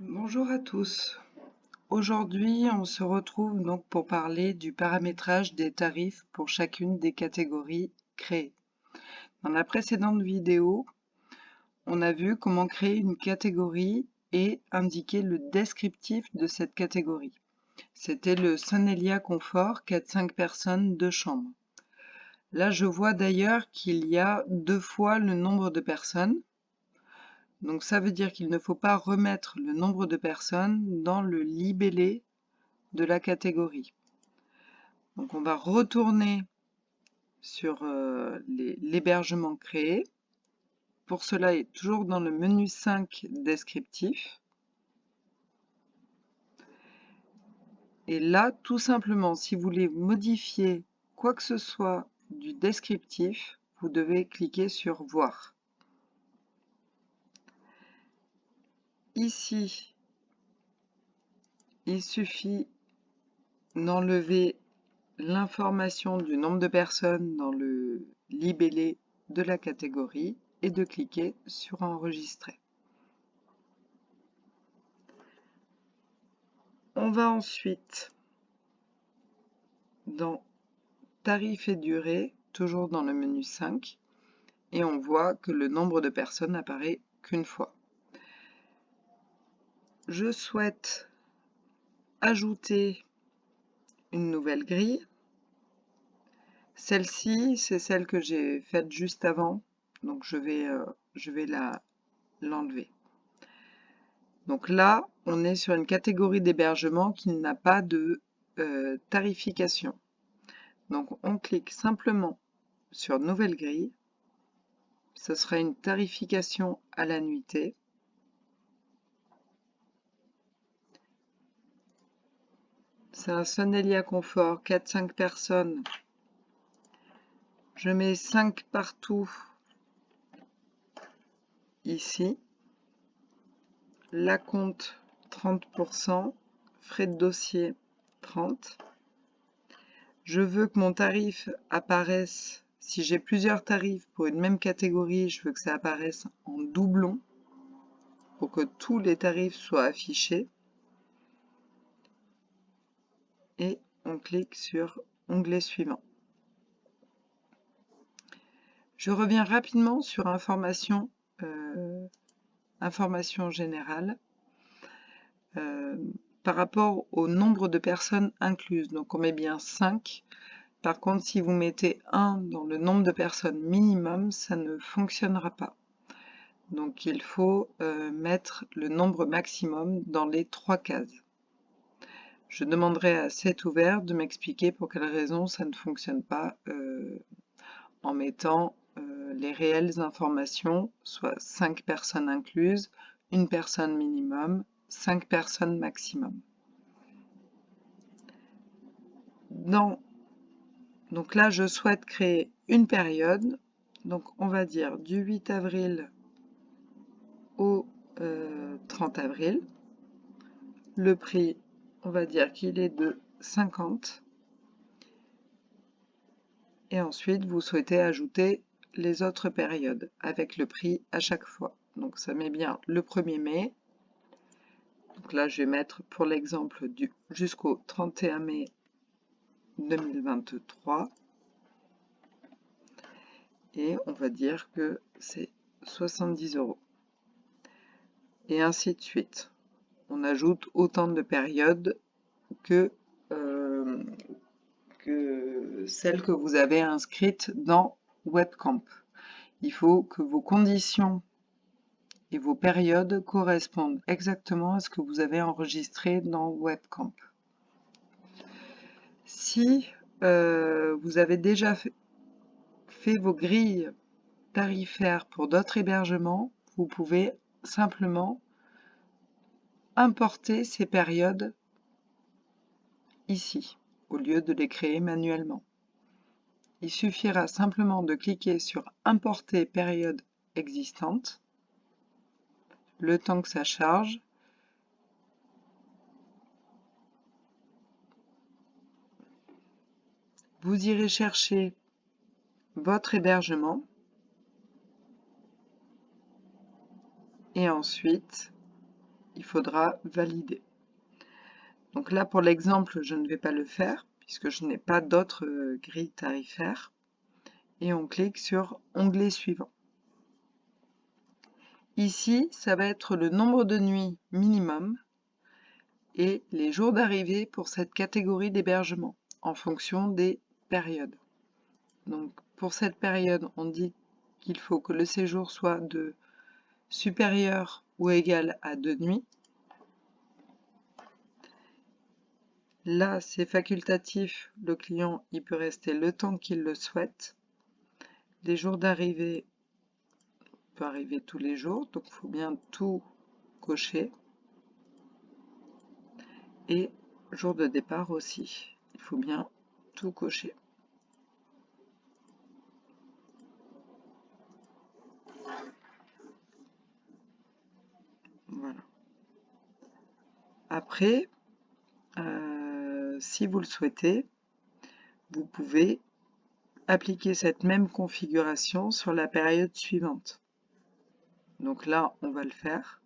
Bonjour à tous. Aujourd'hui, on se retrouve donc pour parler du paramétrage des tarifs pour chacune des catégories créées. Dans la précédente vidéo, on a vu comment créer une catégorie et indiquer le descriptif de cette catégorie. C'était le Sonelia Confort 4-5 personnes, 2 chambres. Là, je vois d'ailleurs qu'il y a 2 fois le nombre de personnes. Donc ça veut dire qu'il ne faut pas remettre le nombre de personnes dans le libellé de la catégorie. Donc on va retourner sur l'hébergement créé. Pour cela, il est toujours dans le menu 5 descriptif. Et là, tout simplement, si vous voulez modifier quoi que ce soit du descriptif, vous devez cliquer sur voir. Ici, il suffit d'enlever l'information du nombre de personnes dans le libellé de la catégorie et de cliquer sur enregistrer. On va ensuite dans tarifs et durée, toujours dans le menu 5, et on voit que le nombre de personnes apparaît qu'une fois. Je souhaite ajouter une nouvelle grille. Celle-ci, c'est celle que j'ai faite juste avant, donc je vais l'enlever. Donc là, on est sur une catégorie d'hébergement qui n'a pas de tarification. Donc on clique simplement sur Nouvelle grille. Ce sera une tarification à la nuitée. C'est un Sonelia Confort 4-5 personnes. Je mets 5 partout ici. L'acompte 30%, frais de dossier 30. Je veux que mon tarif apparaisse, si j'ai plusieurs tarifs pour une même catégorie, je veux que ça apparaisse en doublon pour que tous les tarifs soient affichés. Et on clique sur onglet suivant. Je reviens rapidement sur information générale par rapport au nombre de personnes incluses. Donc on met bien 5. Par contre, si vous mettez 1 dans le nombre de personnes minimum, ça ne fonctionnera pas. Donc il faut mettre le nombre maximum dans les 3 cases. Je demanderai à Set Ouvert de m'expliquer pour quelle raison ça ne fonctionne pas en mettant les réelles informations, soit 5 personnes incluses, 1 personne minimum, 5 personnes maximum. Donc là, je souhaite créer une période. Donc on va dire du 8 avril au 30 avril. Le prix, on va dire qu'il est de 50. Et ensuite, vous souhaitez ajouter les autres périodes avec le prix à chaque fois. Donc ça met bien le 1er mai. Donc là, je vais mettre pour l'exemple jusqu'au 31 mai 2023. Et on va dire que c'est 70 €. Et ainsi de suite. On ajoute autant de périodes que celles que vous avez inscrites dans WebCamp. Il faut que vos conditions et vos périodes correspondent exactement à ce que vous avez enregistré dans WebCamp. Si vous avez déjà fait vos grilles tarifaires pour d'autres hébergements, vous pouvez simplement importer ces périodes ici, au lieu de les créer manuellement. Il suffira simplement de cliquer sur Importer période existante, le temps que ça charge. Vous irez chercher votre hébergement et ensuite il faudra valider. Donc là, pour l'exemple, je ne vais pas le faire puisque je n'ai pas d'autres grilles tarifaires. Et on clique sur onglet suivant. Ici, ça va être le nombre de nuits minimum et les jours d'arrivée pour cette catégorie d'hébergement en fonction des périodes. Donc pour cette période, on dit qu'il faut que le séjour soit de supérieur ou égal à 2 nuits. Là, c'est facultatif, le client il peut rester le temps qu'il le souhaite. Les jours d'arrivée, peut arriver tous les jours, donc il faut bien tout cocher. Et jour de départ aussi, il faut bien tout cocher. Voilà. Après, si vous le souhaitez, vous pouvez appliquer cette même configuration sur la période suivante. Donc là, on va le faire.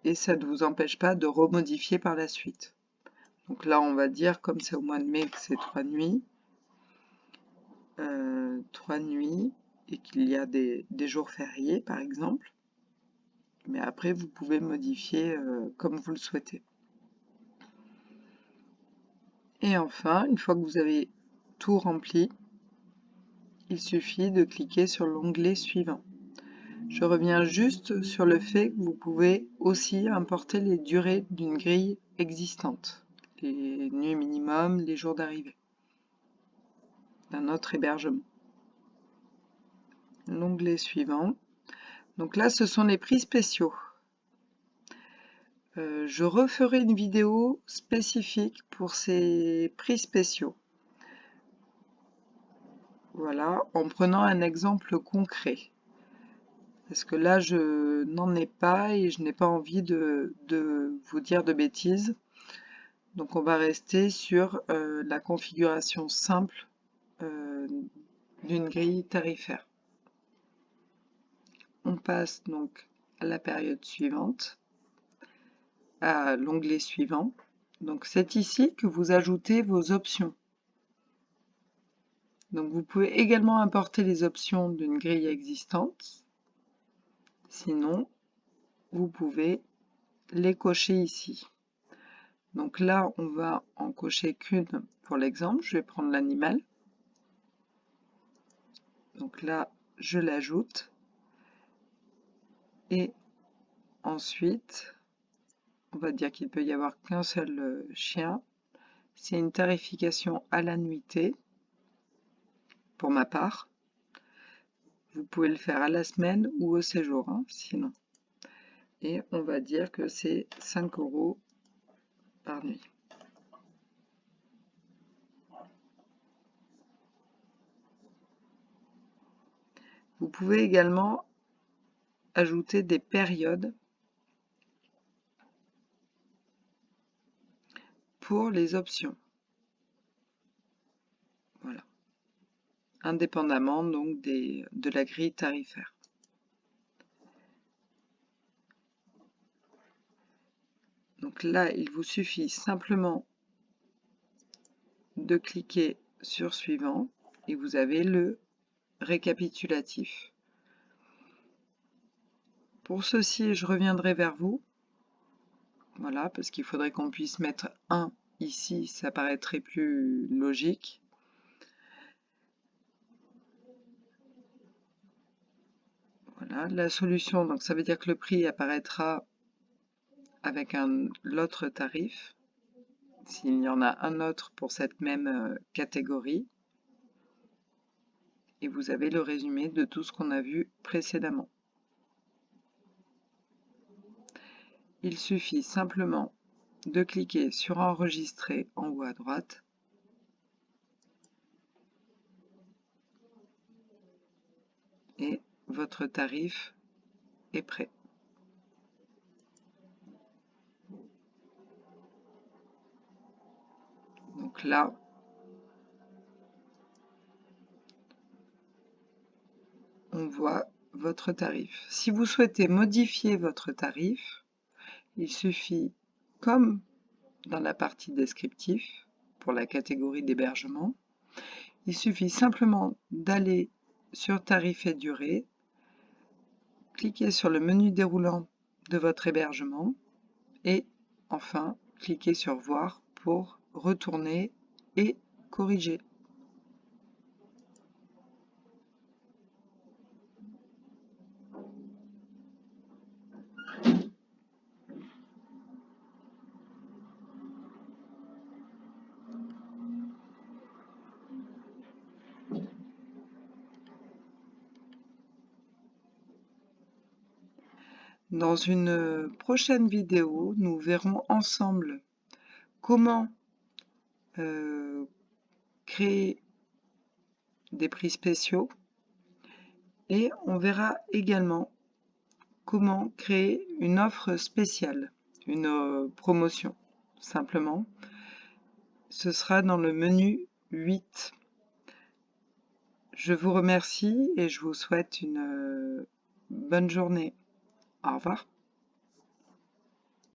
Et ça ne vous empêche pas de remodifier par la suite. Donc là, on va dire, comme c'est au mois de mai que c'est 3 nuits, 3 nuits, et qu'il y a des jours fériés, par exemple. Mais après, vous pouvez modifier comme vous le souhaitez. Et enfin, une fois que vous avez tout rempli, il suffit de cliquer sur l'onglet suivant. Je reviens juste sur le fait que vous pouvez aussi importer les durées d'une grille existante, les nuits minimum, les jours d'arrivée d'un autre hébergement. L'onglet suivant. Donc là, ce sont les prix spéciaux. Je referai une vidéo spécifique pour ces prix spéciaux. Voilà, en prenant un exemple concret. Parce que là, je n'en ai pas et je n'ai pas envie de vous dire de bêtises. Donc on va rester sur la configuration simple d'une grille tarifaire. On passe donc à la période suivante, à l'onglet suivant. Donc c'est ici que vous ajoutez vos options. Donc vous pouvez également importer les options d'une grille existante. Sinon, vous pouvez les cocher ici. Donc là, on va en cocher qu'une pour l'exemple. Je vais prendre l'animal. Donc là, je l'ajoute. Et ensuite, on va dire qu'il peut y avoir qu'un seul chien. C'est une tarification à la nuitée, pour ma part. Vous pouvez le faire à la semaine ou au séjour, hein, sinon. Et on va dire que c'est 5 € par nuit. Vous pouvez également ajouter des périodes pour les options. Voilà. Indépendamment donc de la grille tarifaire. Donc là, il vous suffit simplement de cliquer sur suivant et vous avez le récapitulatif. Pour ceci, je reviendrai vers vous. Voilà, parce qu'il faudrait qu'on puisse mettre 1 ici, ça paraîtrait plus logique. Voilà, la solution, donc ça veut dire que le prix apparaîtra avec l'autre tarif, s'il y en a un autre pour cette même catégorie. Et vous avez le résumé de tout ce qu'on a vu précédemment. Il suffit simplement de cliquer sur enregistrer en haut à droite et votre tarif est prêt. Donc là, on voit votre tarif. Si vous souhaitez modifier votre tarif, il suffit, comme dans la partie descriptif, pour la catégorie d'hébergement, il suffit simplement d'aller sur Tarif et durée, cliquer sur le menu déroulant de votre hébergement et enfin cliquer sur Voir pour retourner et corriger. Dans une prochaine vidéo, nous verrons ensemble comment créer des prix spéciaux et on verra également comment créer une offre spéciale, une promotion simplement. Ce sera dans le menu 8. Je vous remercie et je vous souhaite une bonne journée. Au revoir.